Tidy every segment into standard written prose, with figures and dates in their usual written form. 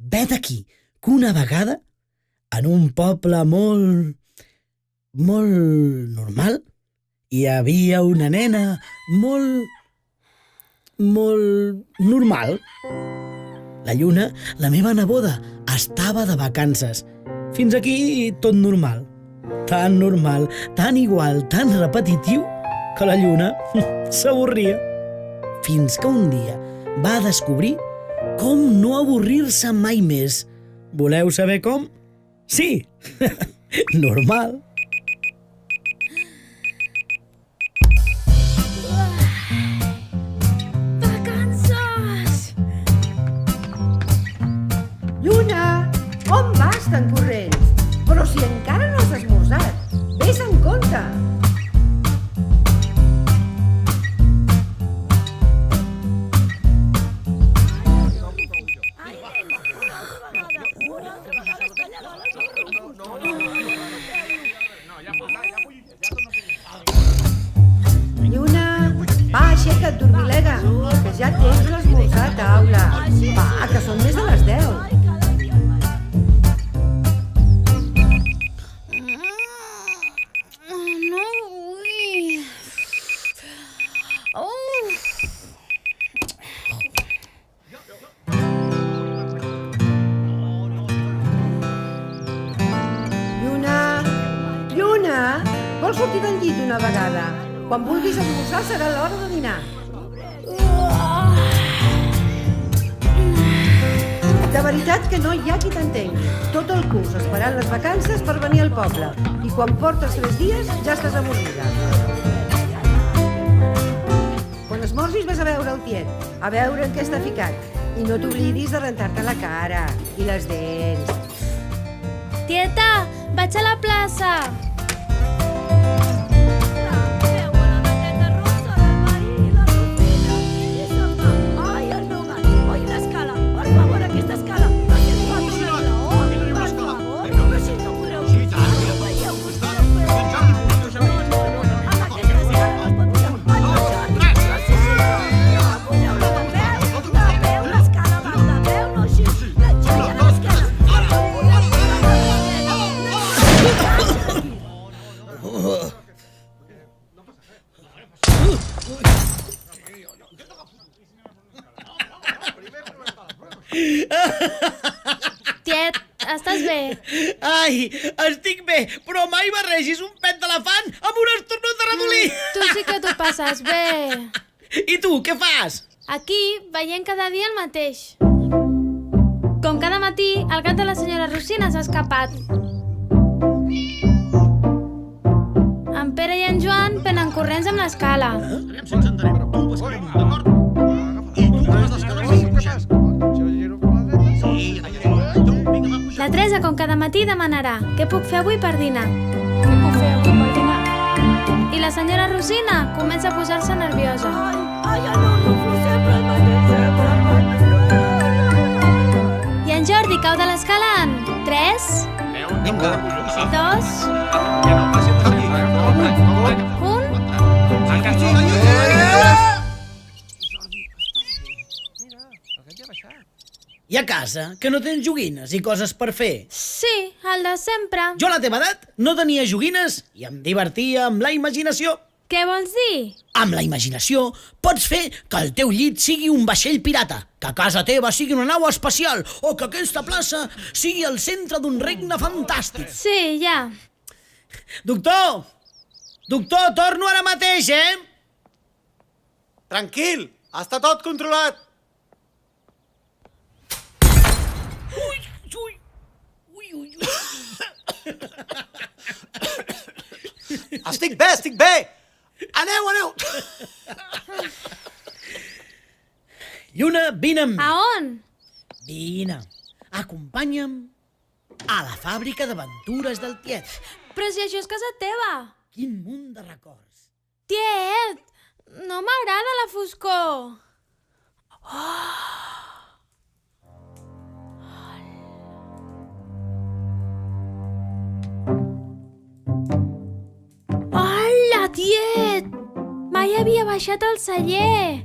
vet aquí que una vegada, en un poble molt normal, hi havia una nena molt normal. La Lluna, la meva neboda, estava de vacances. Fins aquí tot normal. Tan normal, tan igual, tan repetitiu, que la Lluna s'avorria. Fins que un dia va descobrir com no avorrir-se mai més. Voleu saber com? Sí, normal. Vacances! Lluna, on vas tan corrents? Però si encara no has esmorzat, vés en compte. Lluna, va, aixeca't, dormilega, que ja tens l'esmorzar a taula. Va, que són més de les 10. No vull. Lluna, vols sortir del llit una vegada? Quan vulguis esmorzar serà l'hora de dinar. De veritat que no hi ha qui t'entengui. Tot el curs esperant les vacances per venir al poble. I quan portes 3 dies ja estàs avorrida. Quan esmorzis vas a veure el tiet, a veure en què està ficat. I no t'oblidis de rentar-te la cara i les dents. Tieta, vaig a la plaça. Tiet, estàs bé? Ai, estic bé, però mai barregis un pet d'elefant amb un esternut de ratolí. Tu sí que t'ho passes bé. I tu, què fas? Aquí veiem cada dia el mateix. Com cada matí, el gat de la senyora Rosina s'ha escapat. En Pere i en Joan venen corrents amb l'escala. La Teresa, com cada matí, demanarà què puc fer avui per dinar. I la senyora Rosina comença a posar-se nerviosa. I en Jordi cau de l'escala en 3, 2, 1... I a casa, que no tens joguines i coses per fer? Sí, el de sempre. Jo a la teva edat no tenia joguines i em divertia amb la imaginació. Què vols dir? Amb la imaginació pots fer que el teu llit sigui un vaixell pirata, que casa teva sigui una nau espacial o que aquesta plaça sigui el centre d'un regne fantàstic. Sí, ja. Doctor, torno ara mateix, Tranquil, està tot controlat. Estic bé! Aneu! Lluna, vine amb mi. A on? Vine, acompanya'm a la fàbrica d'aventures del tiet. Però si això és casa teva. Quin munt de records. Tiet, no m'agrada la foscor. Hola, tiet! Mai havia baixat al celler.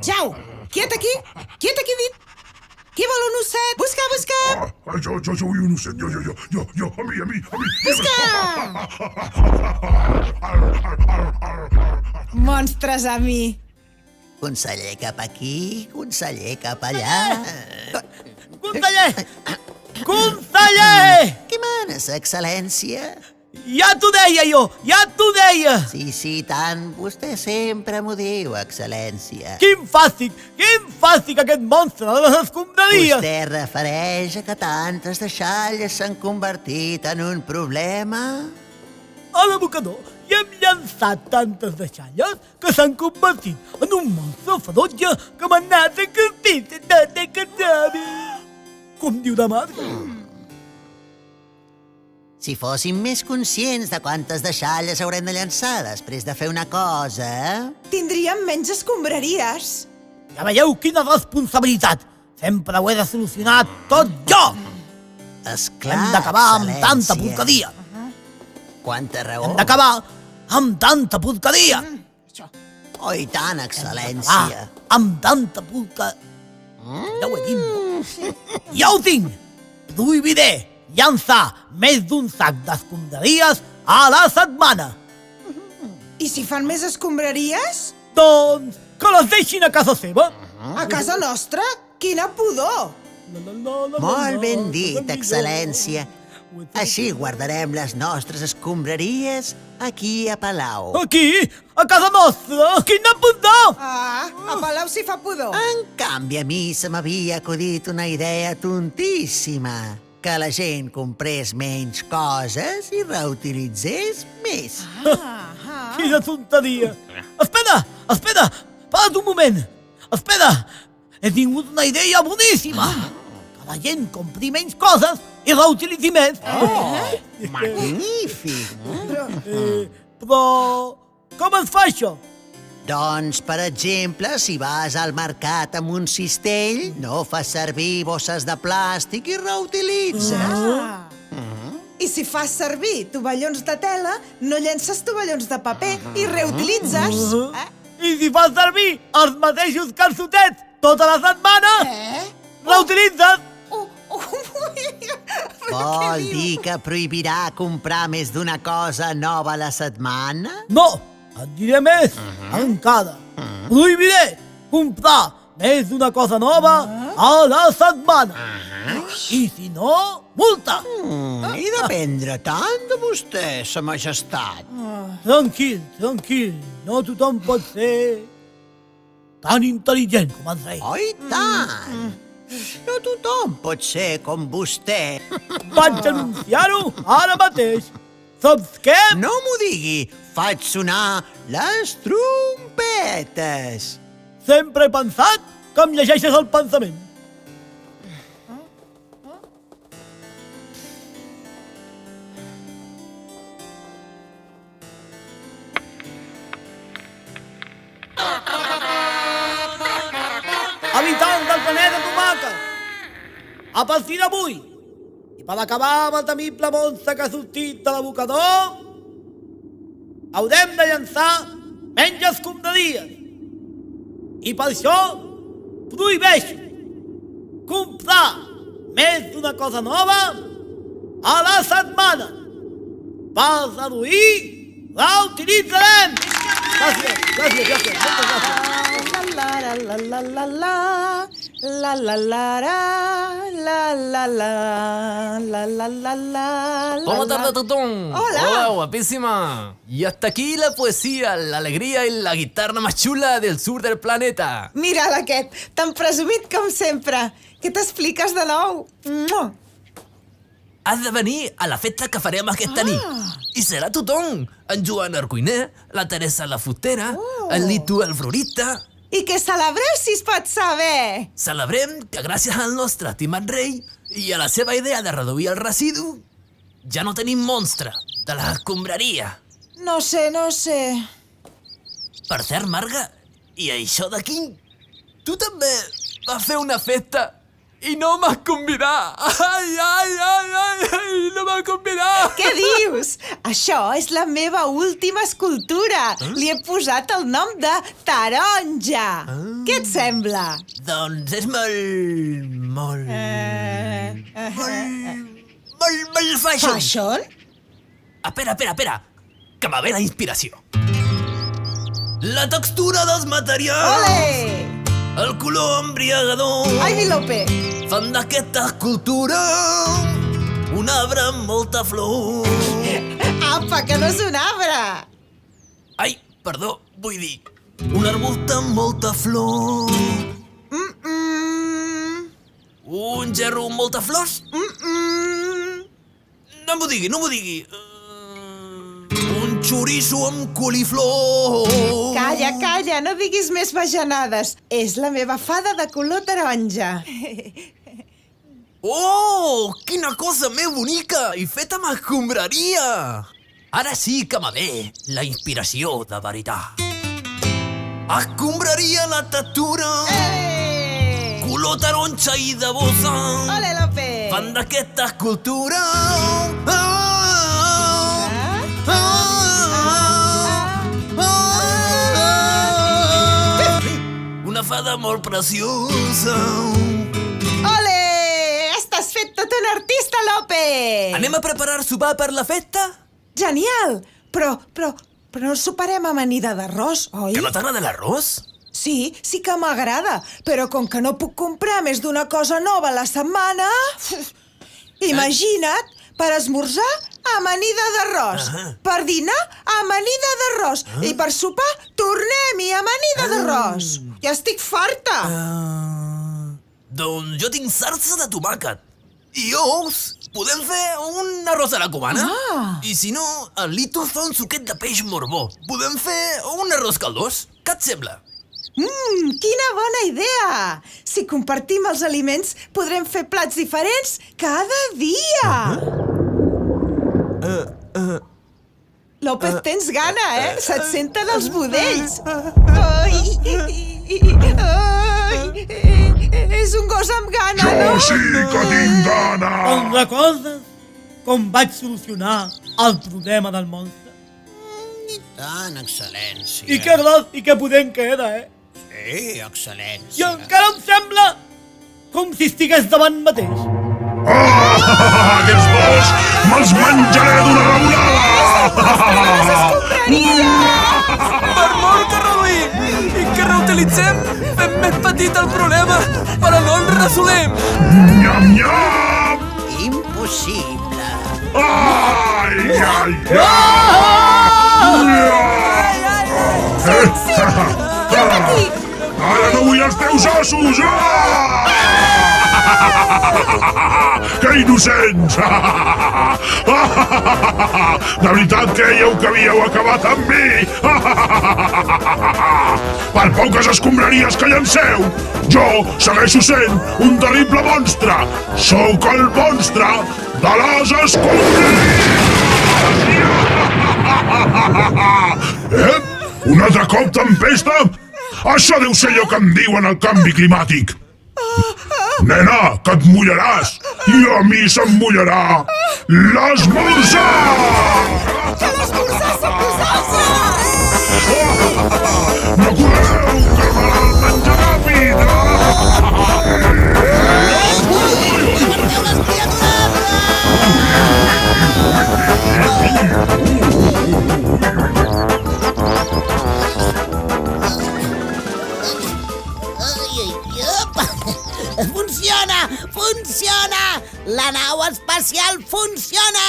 Jau, quiet aquí, dit. Qui vol un osset? Busca! Jo vull un osset, jo, a mi. Busca! Monstres a mi. Conseller cap aquí, conseller cap allà. Conseller! Conseller! Què manes, excel·lència? Ja t'ho deia jo, ja t'ho deia! Sí, tant, vostè sempre m'ho diu, excel·lència. Quin fàstic aquest monstre de les escombraries! Vostè refereix a que tantes deixalles s'han convertit en un problema? A l'abocador hi hem llançat tantes deixalles que s'han convertit en un monstre ferotge que m'anat a castir de casavi. Com diu de Marga. Si fóssim més conscients de quantes deixalles haurem de llançar després de fer una cosa... Tindríem menys escombraries. Ja veieu quina responsabilitat! Sempre ho he de solucionar tot jo! Esclar, Hem d'acabar amb tanta excel·lència. porqueria! Quanta raó. Hem d'acabar amb tanta porqueria! Oh, i tant, excel·lència. Amb tanta porqueria... Ja ho he dit, no? Ja ho tinc! Prohibiré llançar més d'un sac d'escombraries a la setmana! I si fan més escombraries? Doncs que les deixin a casa seva! A casa nostra? Quina pudor! Molt ben dit, excel·lència. Així guardarem les nostres escombraries aquí a Palau. Aquí, a casa nostra, quina pudor! A Palau s'hi fa pudor. En canvi, a mi se m'havia acudit una idea tontíssima. Que la gent comprés menys coses i reutilitzés més. Quina tonteria! Espera! Para't un moment! Espera! He tingut una idea boníssima! Que la gent compri menys coses i reutilitzi més! Magnífic! Però... com es fa això? Doncs, per exemple, si vas al mercat amb un cistell, no fas servir bosses de plàstic i reutilitzes. I si fas servir tovallons de tela, no llences tovallons de paper i reutilitzes. I si fas servir els mateixos calçotets tota la setmana, reutilitzes! Vol dir que prohibirà comprar més d'una cosa nova a la setmana? No! Et diré més, encara. Prohibiré comprar més d'una cosa nova a la setmana. I si no, multa. I dependre tant de vostè, sa majestat. Tranquil. No tothom pot ser tan intel·ligent com el rei. Oh, i tant! No tothom pot ser com vostè. Vaig anunciar-ho ara mateix. Saps què? No m'ho digui, faig sonar les trompetes. Sempre he pensat que em llegeixes el pensament. Habitants del planeta Tomaca, a partir d'avui, i per acabar amb el temible monstre que ha sortit de l'abocador, haurem de llançar menys escombraries. I per això prohibeixo comprar més d'una cosa nova a la setmana. Per reduir, la utilitzarem! Gràcies, moltes gràcies. Bona tarda a tothom. Hola. Hola, guapísima. Y hasta aquí la poesía, la alegría y la guitarra más chula del sur del planeta. Mira'l aquest, tan presumit com sempre. Què t'expliques de nou? Mua. Has de venir a la festa que farem aquesta nit. I serà tothom. En Joan el cuiner, la Teresa la fustera, en Litu el florista. I què celebreu, si es pot saber? Celebrem que gràcies al nostre estimat rei i a la seva idea de reduir el residu, ja no tenim monstre de l'escombraria. No sé. Per cert, Marga, i això d'aquí? Tu també vas fer una festa i no m'has convidat. Ai, no m'has convidat. Què dius? Això és la meva última escultura. Li he posat el nom de Taronja. Què et sembla? Doncs és molt fashion. Fashion? Espera, que me ve la inspiració. La textura dels materials, Ole! el color embriagador, Ai, mi Lope! fan d'aquesta escultura un arbre amb molta flor. Apa, que no és un arbre! Ai, perdó, vull dir, un arbust amb molta flor. Un gerro amb moltes flors? No m'ho digui. Un xoriço amb coliflor. Calla, no diguis més bajanades. És la meva fada de color taronja. Oh, quina cosa més bonica i feta amb escombraria. Ara sí que me ve la inspiració de veritat. Escombraria la textura, color taronja i de bossa, Ole, Lope! fan d'aquesta escultura una fada molt preciosa. Ole! Estàs fet tot un artista, Lope! Anem a preparar sopar per la festa? Genial! Però no soparem amanida d'arròs, oi? Que no t'agrada l'arròs? Sí que m'agrada, però com que no puc comprar més d'una cosa nova a la setmana... Imagina't, per esmorzar, amanida d'arròs. Per dinar, amanida d'arròs. I per sopar, tornem-hi, amanida d'arròs. Ja estic farta. Doncs jo tinc salsa de tomàquet. I ous. Podem fer un arròs a la cubana? I si no, el Lito fa un suquet de peix morbó. Podem fer un arròs caldós. Què et sembla? Quina bona idea! Si compartim els aliments, podrem fer plats diferents cada dia! López, tens gana, eh? Se't senten els budells! Ai! És un gos amb gana, Jo no? sí que tinc gana! Te'n recordes com vaig solucionar el problema del monstre? Tant, excel·lència. I que gros i que pudent que era, eh? Sí, I excel·lència. encara em sembla com si estigués davant mateix. Aquests dos me'ls menjaré d'una raonada! Per molt que reduïm i que reutilitzem, fem més petit el problema, però no el resolem. Nyam, nyam! Impossible. Ai, ai, ai! Ara no vull els teus ossos! Que innocents! De veritat creieu que havíeu acabat amb mi? Per poques escombraries que llanceu, jo segueixo sent un terrible monstre! Sóc el monstre de les escombraries! Un altre cop tempesta? Això deu ser allò que em diuen el canvi climàtic. Nena, que et mullaràs! I a mi se'm mullarà l'esmorzar! Que l'esmorzar sóc nosaltres! No correu, que el menjar ràpid! Funciona! La nau espacial funciona!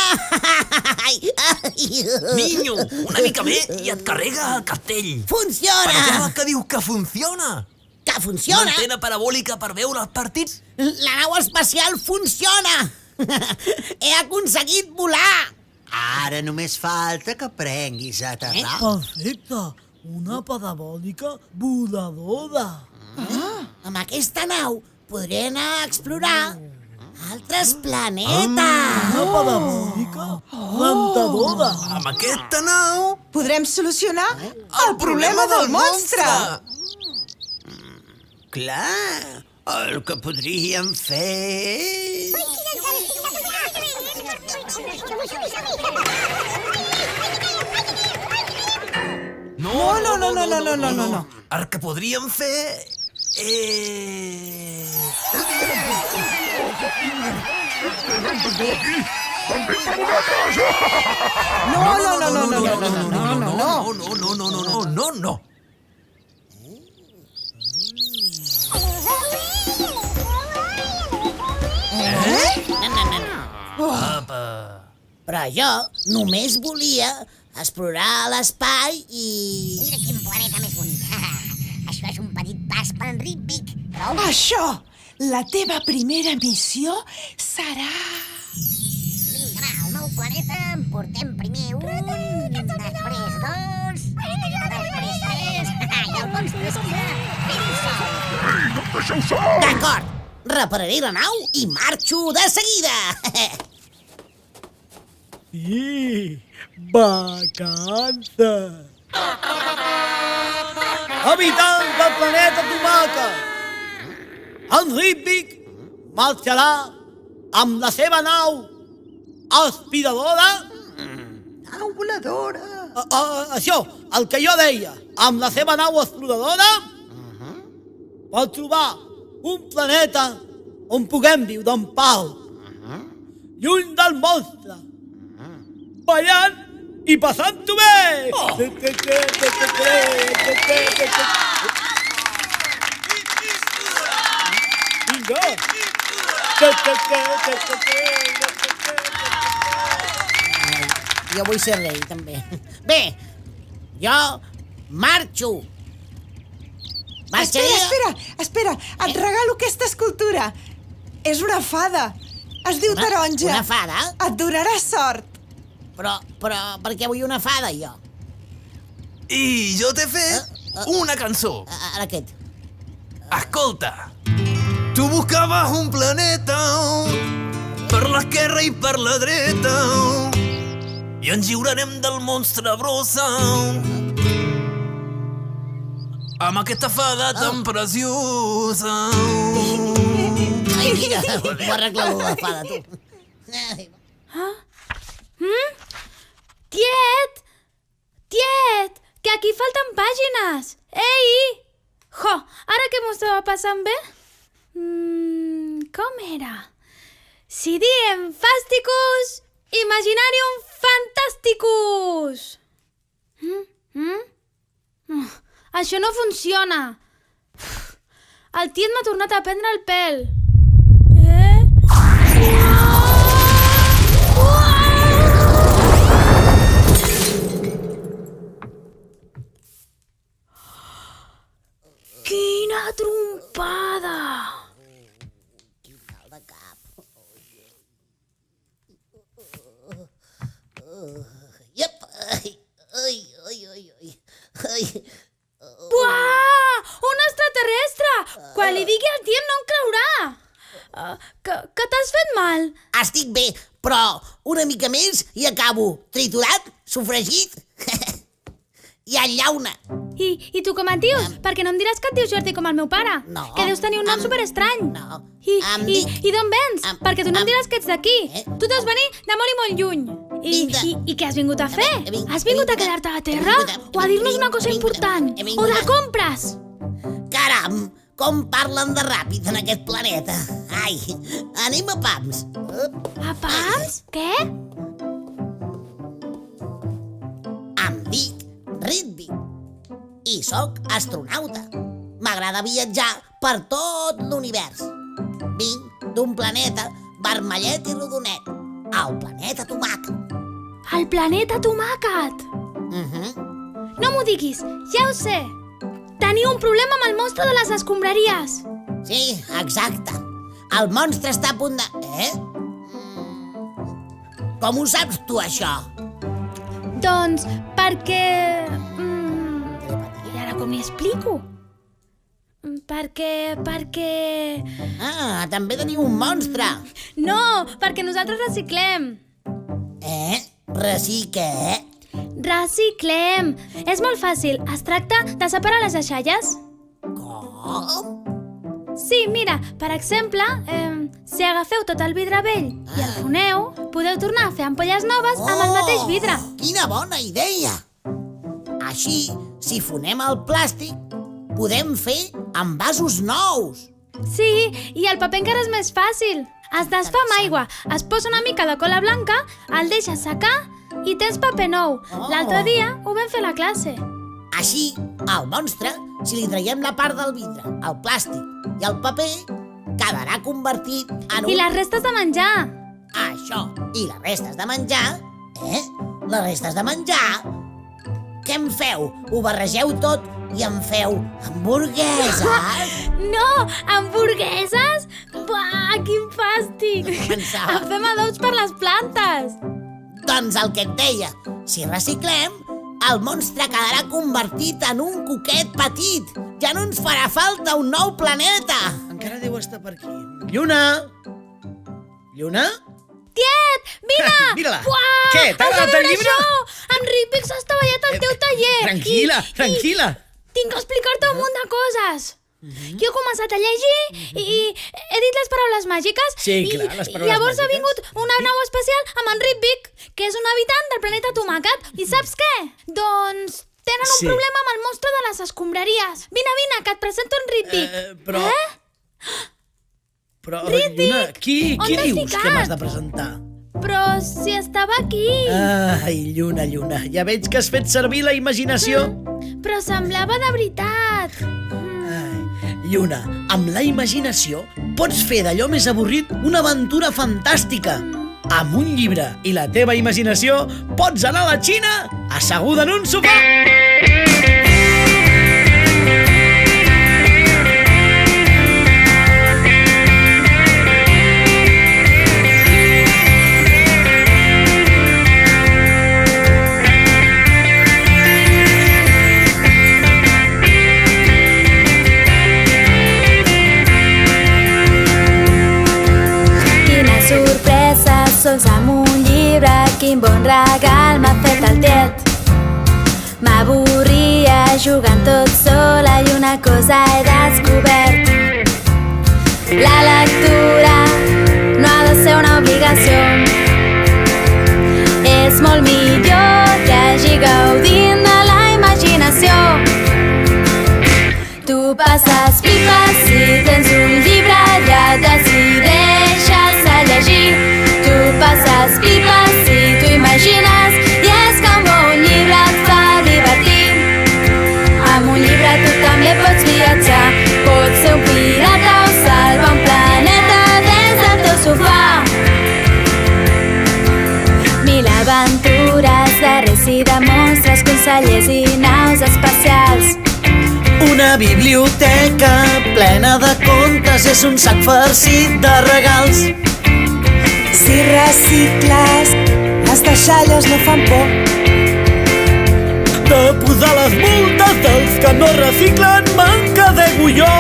Niño, una mica més i et carrega el cartell. Funciona! Per allà que diu que funciona. Que Una funciona! antena parabòlica per veure els partits? La nau espacial funciona! He aconseguit volar! Ara només falta que aprenguis a aterrar. Perfecte, una parabòlica voladora. Amb aquesta nau podré anar a explorar altres planetes. Una parabòlica rentadora. Amb aquesta nau... Podrem solucionar el problema del monstre! Clar, El que podríem fer... No, No. El que podríem fer... No. Però jo només volia explorar l'espai i... Mira quin planeta més bonic. Això és un petit pas per en Ritvic. Prou? Això, la teva primera missió serà... Vinga, va, al nou planeta en portem primer un, després dos, després tres, i el monstre es queda ben sol. Ei, no em deixeu sol! D'acord, repararé la nau i marxo de seguida. I vacances! Habitants del planeta Tomaca! En Ritvic marxarà amb la seva nau aspiradora... Au, voladora! Això, el que jo deia, amb la seva nau exploradora, per trobar un planeta on puguem viure en pau, lluny del monstre, ballant i passant-ho bé! Vinga! Jo vull ser rei, també. Bé, jo marxo. Espera, et regalo aquesta escultura. És una fada. Es diu taronja. Una fada? Et donarà sort. Però per què vull una fada, jo? I jo t'he fet una cançó. Ara aquest. Escolta, tu buscaves un planeta per l'esquerra i per la dreta i ens lliurarem del monstre brossa amb aquesta fada tan preciosa. Ai, mira, ho arregla la fada, tu. Tiet, que aquí falten pàgines. Ei! Jo, ara que m'ho estava passant bé? Com era? Si diem fàsticus, imaginarium fantasticus. Això no funciona. El tiet m'ha tornat a prendre el pèl. Quina trompada! Quin mal de cap. Iep! Ai. Buah! Un extraterrestre! Quan li digui al tiet no em creurà. Que t'has fet mal? Estic bé, però una mica més i acabo. Triturat, sofregit i en llauna. I tu com et dius? Perquè no em diràs que et dius Jordi com el meu pare. No. Que deus tenir un nom superestrany. No. I d'on vens? Perquè tu no em diràs que ets d'aquí. Tu deus venir de molt i molt lluny. I què has vingut a fer? Has vingut a quedar-te a la terra? O a dir-nos una cosa important? O de compres? Caram, com parlen de ràpid en aquest planeta. Ai, anem a pams. A pams? Què? Em dic Ritvic i sóc astronauta. M'agrada viatjar per tot l'univers. Vinc d'un planeta vermellet i rodonet, el planeta Tomaca. El planeta Tomàquet! No m'ho diguis, ja ho sé. Teniu un problema amb el monstre de les escombraries. Sí, exacte. El monstre està a punt de... Com ho saps tu, això? Doncs perquè... I ara com li explico? Perquè... Ah, també teniu un monstre. No, perquè nosaltres reciclem. Què? Reciclem. És molt fàcil. Es tracta de separar les deixalles. Com? Sí, mira, per exemple, si agafeu tot el vidre vell i el foneu, podeu tornar a fer ampolles noves amb el mateix vidre. Quina bona idea! Així, si fonem el plàstic, podem fer envasos nous. Sí, i el paper encara és més fàcil. Es desfà amb aigua, es posa una mica de cola blanca, el deixes secar i tens paper nou. L'altre dia ho vam fer a la classe. Així, al monstre, si li traiem la part del vidre, el plàstic i el paper, quedarà convertit en un... I les restes de menjar. Això, i les restes de menjar... Les restes de menjar? Què en feu? Ho barregeu tot i en feu hamburgueses? No, hamburgueses? Buah, quin fàstic! Pensava. En fem adobs per les plantes. Doncs el que et deia, si reciclem, el monstre quedarà convertit en un cuquet petit. Ja no ens farà falta un nou planeta. Encara deu estar per aquí. Lluna! Lluna? Tiet, vine! Mira-la! Buah, Què, t'ha has de agradat el veure llibre? això! En Rickvick s'ha estavellat al teu taller. Tranquil·la, tranquil·la. Tinc que explicar-te un munt de coses. Jo he començat a llegir i he dit les paraules màgiques. Sí, clar, les paraules llavors màgiques. ha vingut una nau espacial amb en Rickvick, que és un habitant del planeta Tomàquet. I saps què? Doncs tenen un Sí. problema amb el monstre de les escombraries. Vine, que et presento en Rickvick. Però... Però, Rickvick, Lluna, qui on t'has dius ficat? que m'has de presentar? Però si estava aquí. Ai, Lluna, ja veig que has fet servir la imaginació. Però semblava de veritat. Lluna, amb la imaginació pots fer d'allò més avorrit una aventura fantàstica. Amb un llibre i la teva imaginació pots anar a la Xina asseguda en un sofà. Sols amb un llibre, quin bon regal m'ha fet el tiet. M'avorria jugant tot sola i una cosa he descobert. La lectura no ha de ser una obligació. És molt millor llegir gaudint de la imaginació. Tu passes pipes si tens un llibre, ja decideixes a llegir. Tu passes pipes si tu imagines i és que un bon llibre et fa divertir. Amb un llibre tu també pots viatjar, pots ser un pirata o salvar un planeta des del teu sofà. 1000 aventures de reis i de monstres, consellers i naus espacials. Una biblioteca plena de contes és un sac farcit de regals. Si recicles, les deixalles no fan por. De posar les multes dels que no reciclen me'n cadego jo.